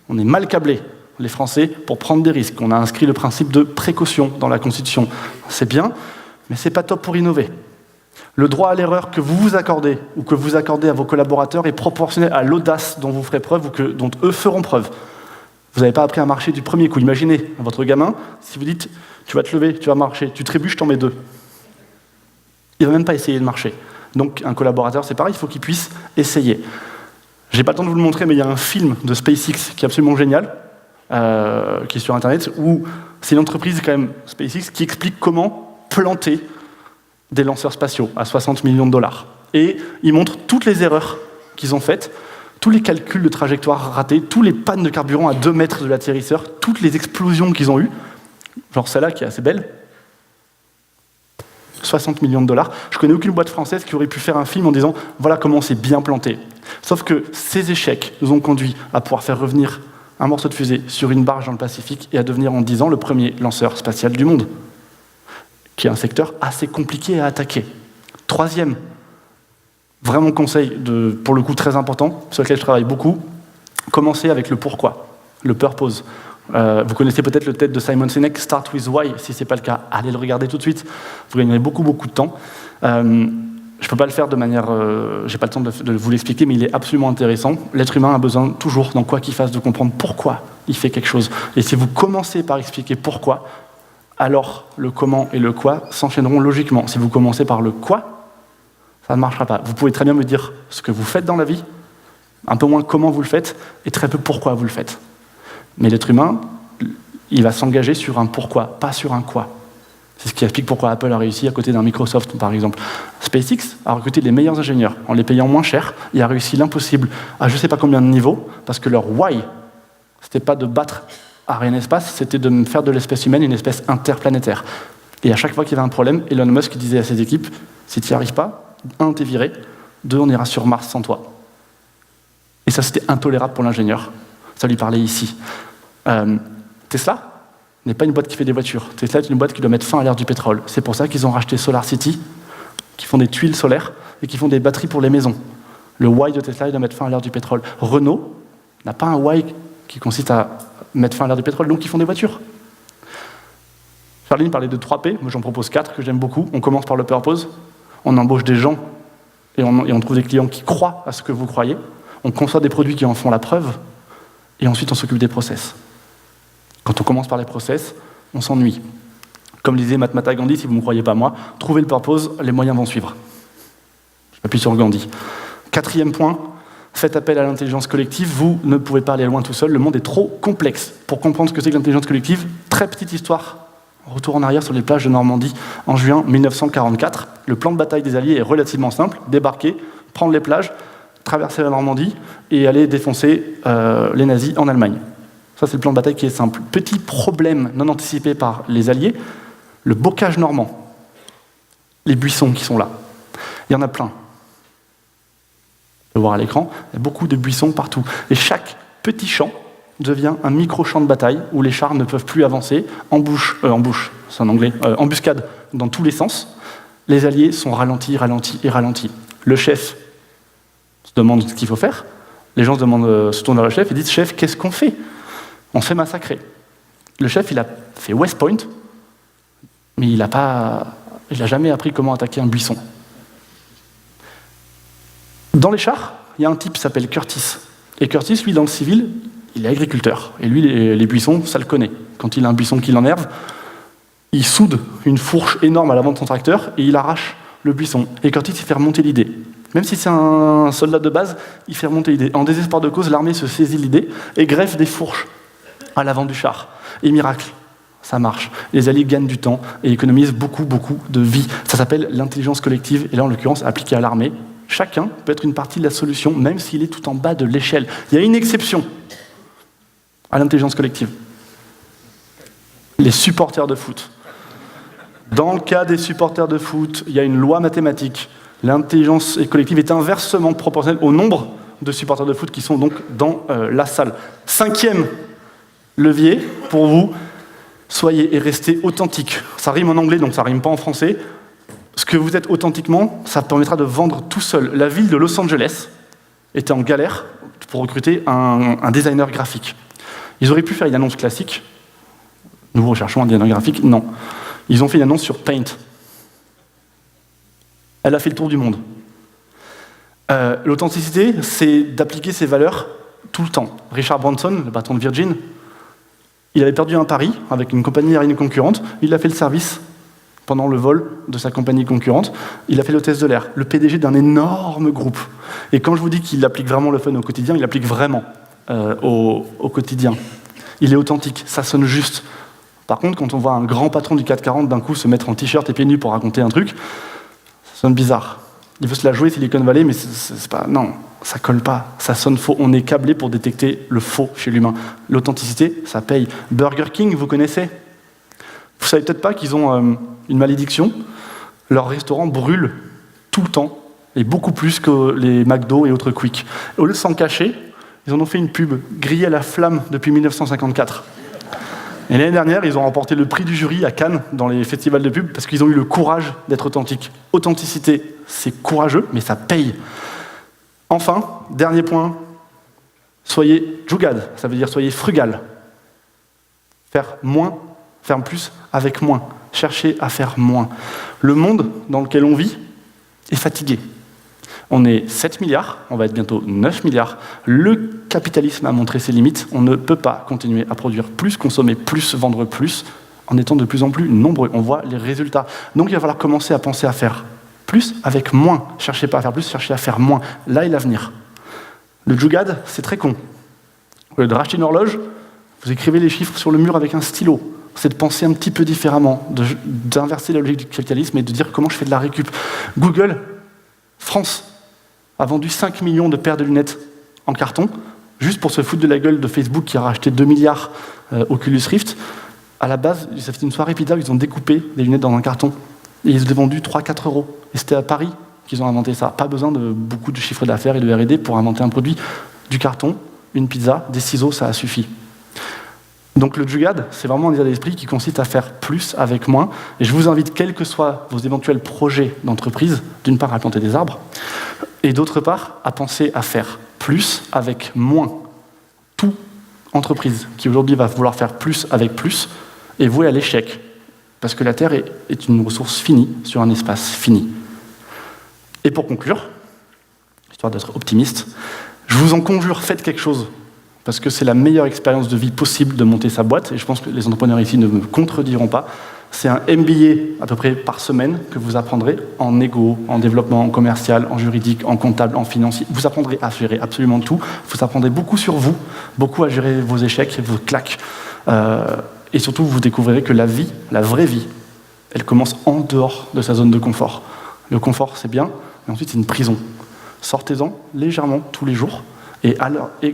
On est mal câblés, les Français, pour prendre des risques. On a inscrit le principe de précaution dans la Constitution. C'est bien, mais c'est pas top pour innover. Le droit à l'erreur que vous vous accordez, ou que vous accordez à vos collaborateurs, est proportionnel à l'audace dont vous ferez preuve, ou dont eux feront preuve. Vous n'avez pas appris à marcher du premier coup. Imaginez à votre gamin, si vous dites « tu vas te lever, tu vas marcher, tu trébuches, je t'en mets 2 ». Il ne va même pas essayer de marcher. Donc un collaborateur, c'est pareil, il faut qu'il puisse essayer. Je n'ai pas le temps de vous le montrer, mais il y a un film de SpaceX qui est absolument génial, qui est sur Internet, où c'est une entreprise quand même, SpaceX, qui explique comment planter des lanceurs spatiaux à 60 millions de dollars. Et ils montrent toutes les erreurs qu'ils ont faites, tous les calculs de trajectoire ratés, tous les pannes de carburant à 2 mètres de l'atterrisseur, toutes les explosions qu'ils ont eues, genre celle-là qui est assez belle, 60 millions de dollars. Je connais aucune boîte française qui aurait pu faire un film en disant « voilà comment on s'est bien planté ». Sauf que ces échecs nous ont conduit à pouvoir faire revenir un morceau de fusée sur une barge dans le Pacifique et à devenir en 10 ans le premier lanceur spatial du monde, qui est un secteur assez compliqué à attaquer. Troisième Vraiment conseil, pour le coup très important, sur lequel je travaille beaucoup, commencez avec le pourquoi, le purpose. Vous connaissez peut-être le TED de Simon Sinek, Start with Why, si ce n'est pas le cas, allez le regarder tout de suite, vous gagnerez beaucoup de temps. Je ne peux pas le faire de manière... j'ai pas le temps de vous l'expliquer, mais il est absolument intéressant. L'être humain a besoin toujours, dans quoi qu'il fasse, de comprendre pourquoi il fait quelque chose. Et si vous commencez par expliquer pourquoi, alors le comment et le quoi s'enchaîneront logiquement. Si vous commencez par le quoi, ça ne marchera pas. Vous pouvez très bien me dire ce que vous faites dans la vie, un peu moins comment vous le faites, et très peu pourquoi vous le faites. Mais l'être humain, il va s'engager sur un pourquoi, pas sur un quoi. C'est ce qui explique pourquoi Apple a réussi à côté d'un Microsoft, par exemple. SpaceX a recruté les meilleurs ingénieurs. En les payant moins cher, il a réussi l'impossible à je ne sais pas combien de niveaux, parce que leur why, c'était pas de battre Arianespace, c'était de faire de l'espèce humaine une espèce interplanétaire. Et à chaque fois qu'il y avait un problème, Elon Musk disait à ses équipes, si tu n'y arrives pas, 1, t'es viré, 2, on ira sur Mars sans toi. Et ça, c'était intolérable pour l'ingénieur. Ça lui parlait ici. Tesla n'est pas une boîte qui fait des voitures. Tesla est une boîte qui doit mettre fin à l'ère du pétrole. C'est pour ça qu'ils ont racheté SolarCity, qui font des tuiles solaires et qui font des batteries pour les maisons. Le why de Tesla est de mettre fin à l'ère du pétrole. Renault n'a pas un why qui consiste à mettre fin à l'ère du pétrole, donc ils font des voitures. Charline parlait de 3P, moi j'en propose 4 que j'aime beaucoup. On commence par le purpose, on embauche des gens et on trouve des clients qui croient à ce que vous croyez. On conçoit des produits qui en font la preuve, et ensuite on s'occupe des process. Quand on commence par les process, on s'ennuie. Comme disait Mahatma Gandhi, si vous ne me croyez pas moi, trouvez le purpose, les moyens vont suivre. J'appuie sur Gandhi. 4e point, faites appel à l'intelligence collective, vous ne pouvez pas aller loin tout seul, le monde est trop complexe. Pour comprendre ce que c'est que l'intelligence collective, très petite histoire. Retour en arrière sur les plages de Normandie en juin 1944. Le plan de bataille des Alliés est relativement simple, débarquer, prendre les plages, traverser la Normandie et aller défoncer les nazis en Allemagne. Ça, c'est le plan de bataille qui est simple. Petit problème non anticipé par les Alliés, le bocage normand. Les buissons qui sont là. Il y en a plein. Vous pouvez voir à l'écran, il y a beaucoup de buissons partout. Et chaque petit champ devient un micro-champ de bataille où les chars ne peuvent plus avancer. C'est en anglais, embuscade dans tous les sens. Les Alliés sont ralentis. Le chef se demande ce qu'il faut faire. Les gens se tournent vers le chef et disent « Chef, qu'est-ce qu'on fait ?» On se fait massacrer. Le chef, il a fait West Point, mais il n'a jamais appris comment attaquer un buisson. Dans les chars, il y a un type qui s'appelle Curtis. Et Curtis, lui, dans le civil, il est agriculteur. Et lui, les buissons, ça le connaît. Quand il a un buisson qui l'emmerve, il soude une fourche énorme à l'avant de son tracteur et il arrache le buisson. Et Curtis, il fait remonter l'idée. Même si c'est un soldat de base, il fait remonter l'idée. En désespoir de cause, l'armée se saisit l'idée et greffe des fourches à l'avant du char. Et miracle, ça marche. Les Alliés gagnent du temps et économisent beaucoup de vie. Ça s'appelle l'intelligence collective, et là, en l'occurrence, appliquée à l'armée. Chacun peut être une partie de la solution, même s'il est tout en bas de l'échelle. Il y a une exception à l'intelligence collective. Les supporters de foot. Dans le cas des supporters de foot, il y a une loi mathématique. L'intelligence collective est inversement proportionnelle au nombre de supporters de foot qui sont donc dans la salle. 5e levier, pour vous, soyez et restez authentique. Ça rime en anglais, donc ça rime pas en français. Ce que vous êtes authentiquement, ça permettra de vendre tout seul. La ville de Los Angeles était en galère pour recruter un designer graphique. Ils auraient pu faire une annonce classique. Nous recherchons un designer graphique. Non. Ils ont fait une annonce sur Paint. Elle a fait le tour du monde. L'authenticité, c'est d'appliquer ses valeurs tout le temps. Richard Branson, le patron de Virgin, il avait perdu un pari avec une compagnie aérienne concurrente. Il a fait le service pendant le vol de sa compagnie concurrente. Il a fait l'hôtesse de l'air, le PDG d'un énorme groupe. Et quand je vous dis qu'il applique vraiment le fun au quotidien, il l'applique vraiment au quotidien. Il est authentique, ça sonne juste. Par contre, quand on voit un grand patron du 440 d'un coup se mettre en t-shirt et pieds nus pour raconter un truc, ça sonne bizarre. Il veut se la jouer Silicon Valley, mais c'est pas... Non, ça colle pas, ça sonne faux. On est câblé pour détecter le faux chez l'humain. L'authenticité, ça paye. Burger King, vous connaissez ? Vous savez peut-être pas qu'ils ont une malédiction. Leur restaurant brûle tout le temps, et beaucoup plus que les McDo et autres Quick. Au lieu de s'en cacher, ils en ont fait une pub, grillée à la flamme depuis 1954. Et l'année dernière, ils ont remporté le prix du jury à Cannes, dans les festivals de pub, parce qu'ils ont eu le courage d'être authentiques. Authenticité, c'est courageux, mais ça paye. Enfin, dernier point, soyez jugad, ça veut dire soyez frugal. Faire moins, faire plus avec moins. Cherchez à faire moins. Le monde dans lequel on vit est fatigué. On est 7 milliards, on va être bientôt 9 milliards. Le capitalisme a montré ses limites. On ne peut pas continuer à produire plus, consommer plus, vendre plus, en étant de plus en plus nombreux. On voit les résultats. Donc il va falloir commencer à penser à faire plus avec moins. Cherchez pas à faire plus, cherchez à faire moins. Là est l'avenir. Le jugad, c'est très con. Au lieu de racheter une horloge, vous écrivez les chiffres sur le mur avec un stylo. C'est de penser un petit peu différemment, d'inverser la logique du capitalisme et de dire comment je fais de la récup. Google, France, a vendu 5 millions de paires de lunettes en carton, juste pour se foutre de la gueule de Facebook qui a racheté 2 milliards Oculus Rift. À la base, ça fait une soirée pizza où ils ont découpé des lunettes dans un carton. Et ils ont vendu 3-4 €. Et c'était à Paris qu'ils ont inventé ça. Pas besoin de beaucoup de chiffres d'affaires et de R&D pour inventer un produit. Du carton, une pizza, des ciseaux, ça a suffi. Donc le jugad, c'est vraiment un état d'esprit qui consiste à faire plus avec moins. Et je vous invite, quels que soient vos éventuels projets d'entreprise, d'une part à planter des arbres, et d'autre part à penser à faire plus avec moins. Toute entreprise qui aujourd'hui va vouloir faire plus avec plus est vouée à l'échec. Parce que la Terre est une ressource finie sur un espace fini. Et pour conclure, histoire d'être optimiste, je vous en conjure, faites quelque chose. Parce que c'est la meilleure expérience de vie possible de monter sa boîte, et je pense que les entrepreneurs ici ne me contrediront pas. C'est un MBA à peu près par semaine que vous apprendrez en négo, en développement, en commercial, en juridique, en comptable, en financier. Vous apprendrez à gérer absolument tout. Vous apprendrez beaucoup sur vous, beaucoup à gérer vos échecs et vos claques. Et surtout, vous découvrirez que la vie, la vraie vie, elle commence en dehors de sa zone de confort. Le confort, c'est bien, mais ensuite, c'est une prison. Sortez-en légèrement tous les jours. Et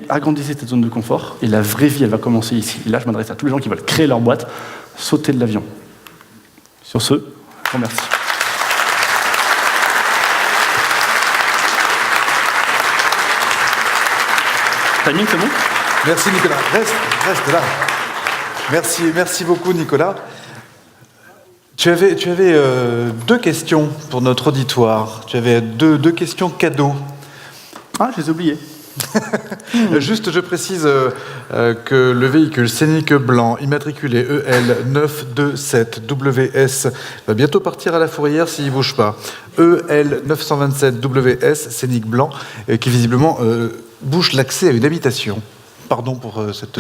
agrandissez cette zone de confort, et la vraie vie, elle va commencer ici. Et là, je m'adresse à tous les gens qui veulent créer leur boîte, sauter de l'avion. Sur ce, je vous remercie. Timing, c'est bon ? Merci Nicolas. Reste là. Merci beaucoup Nicolas. Tu avais 2 questions pour notre auditoire. Tu avais deux questions cadeaux. Ah, je les ai oubliées. Juste, je précise que le véhicule scénique blanc immatriculé EL927WS va bientôt partir à la fourrière s'il ne bouge pas. EL927WS scénique blanc qui visiblement bouche l'accès à une habitation. Pardon pour cette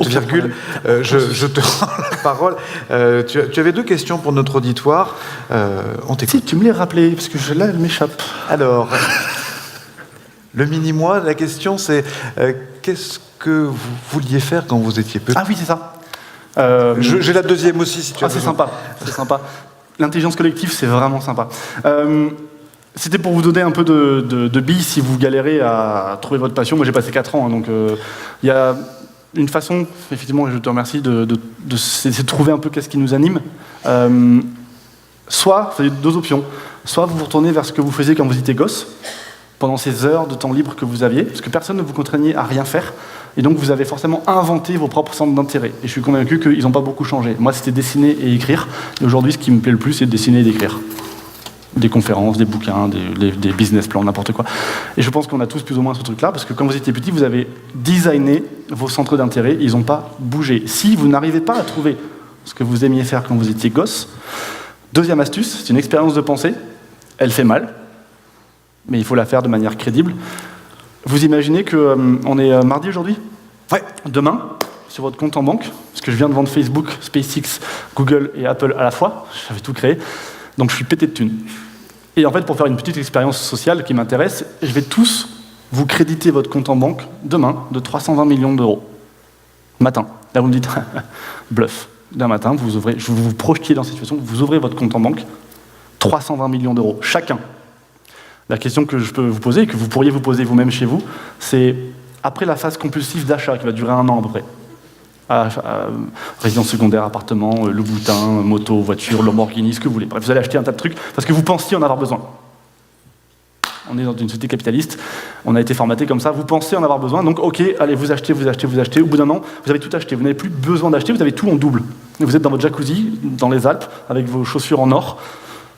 virgule. Je te rends la parole. Tu avais 2 questions pour notre auditoire. On t'écoute. Si, tu me les rappelais, parce que là, elle m'échappe. Alors... Le mini-moi, la question c'est qu'est-ce que vous vouliez faire quand vous étiez petit ? Ah oui, c'est ça. J'ai la deuxième aussi, si tu as besoin. C'est sympa. L'intelligence collective, c'est vraiment sympa. C'était pour vous donner un peu de billes si vous galérez à trouver votre passion. Moi, j'ai passé 4 ans, hein, donc il y a une façon, effectivement, et je te remercie, c'est de trouver un peu qu'est-ce qui nous anime. Soit, vous avez 2 options. Soit vous vous retournez vers ce que vous faisiez quand vous étiez gosse, pendant ces heures de temps libre que vous aviez, parce que personne ne vous contraignait à rien faire, et donc vous avez forcément inventé vos propres centres d'intérêt. Et je suis convaincu qu'ils n'ont pas beaucoup changé. Moi, c'était dessiner et écrire, et aujourd'hui, ce qui me plaît le plus, c'est de dessiner et d'écrire. Des conférences, des bouquins, des business plans, n'importe quoi. Et je pense qu'on a tous plus ou moins ce truc-là, parce que quand vous étiez petit, vous avez designé vos centres d'intérêt, ils n'ont pas bougé. Si vous n'arrivez pas à trouver ce que vous aimiez faire quand vous étiez gosse, deuxième astuce, c'est une expérience de pensée, elle fait mal, mais il faut la faire de manière crédible. Vous imaginez qu'on est mardi aujourd'hui ? Ouais. Demain, sur votre compte en banque, parce que je viens de vendre Facebook, SpaceX, Google et Apple à la fois, j'avais tout créé, donc je suis pété de thunes. Et en fait, pour faire une petite expérience sociale qui m'intéresse, je vais tous vous créditer votre compte en banque demain de 320 millions d'euros. Matin. Là, vous me dites, bluff. D'un matin, je vous vous projetiez dans cette situation, vous ouvrez votre compte en banque, 320 millions d'euros, chacun. La question que je peux vous poser, et que vous pourriez vous poser vous-même chez vous, c'est après la phase compulsive d'achat, qui va durer 1 an à peu près, résidence secondaire, appartement, Louboutin, moto, voiture, Lamborghini, ce que vous voulez. Bref, vous allez acheter un tas de trucs parce que vous pensiez en avoir besoin. On est dans une société capitaliste, on a été formaté comme ça, vous pensez en avoir besoin, donc ok, allez, vous achetez, au bout d'un an, vous avez tout acheté, vous n'avez plus besoin d'acheter, vous avez tout en double. Vous êtes dans votre jacuzzi, dans les Alpes, avec vos chaussures en or,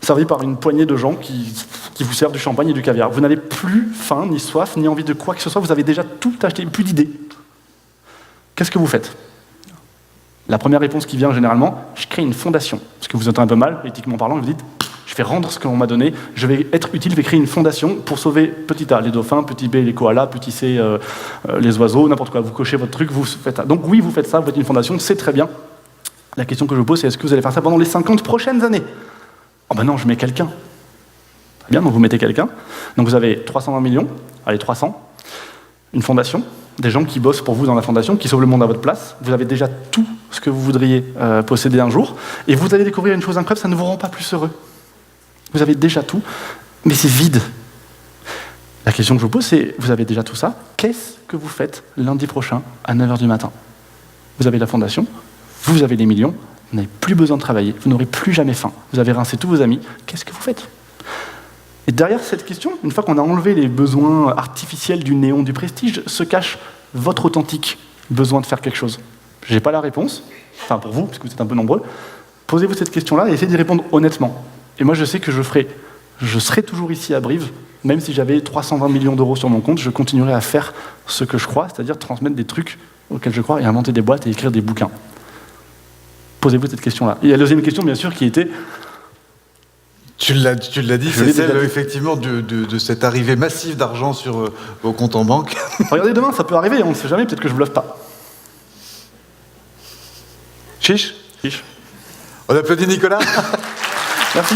servi par une poignée de gens qui vous servent du champagne et du caviar. Vous n'avez plus faim, ni soif, ni envie de quoi que ce soit, vous avez déjà tout acheté, plus d'idées. Qu'est-ce que vous faites ? La première réponse qui vient généralement, je crée une fondation. Parce que vous êtes un peu mal, éthiquement parlant, et vous dites, je vais rendre ce qu'on m'a donné, je vais être utile, je vais créer une fondation pour sauver petit A, les dauphins, petit B, les koalas, petit C, les oiseaux, n'importe quoi. Vous cochez votre truc, vous faites ça. Donc oui, vous faites ça, vous faites une fondation, c'est très bien. La question que je vous pose, c'est est-ce que vous allez faire ça pendant les 50 prochaines années ? Oh ben non, je mets quelqu'un. Très bien, donc vous mettez quelqu'un. Donc vous avez 320 millions, allez 300, une fondation, des gens qui bossent pour vous dans la fondation, qui sauvent le monde à votre place. Vous avez déjà tout ce que vous voudriez posséder un jour, et vous allez découvrir une chose incroyable, ça ne vous rend pas plus heureux. Vous avez déjà tout, mais c'est vide. La question que je vous pose, c'est, vous avez déjà tout ça, qu'est-ce que vous faites lundi prochain à 9h du matin ? Vous avez la fondation, vous avez les millions, vous n'avez plus besoin de travailler, vous n'aurez plus jamais faim, vous avez rincé tous vos amis, qu'est-ce que vous faites ? Et derrière cette question, une fois qu'on a enlevé les besoins artificiels du néon, du prestige, se cache votre authentique besoin de faire quelque chose. Je n'ai pas la réponse, enfin pour vous, parce que vous êtes un peu nombreux, posez-vous cette question-là et essayez d'y répondre honnêtement. Et moi je sais que je serai toujours ici à Brive, même si j'avais 320 millions d'euros sur mon compte, je continuerai à faire ce que je crois, c'est-à-dire transmettre des trucs auxquels je crois et inventer des boîtes et écrire des bouquins. Posez-vous cette question-là. Et la deuxième question, bien sûr, qui était... Tu l'as dit, c'est celle, effectivement, de cette arrivée massive d'argent sur vos comptes en banque. Regardez, demain, ça peut arriver, on ne sait jamais, peut-être que je ne bluffe pas. Chiche ? Chiche. On applaudit Nicolas. Merci.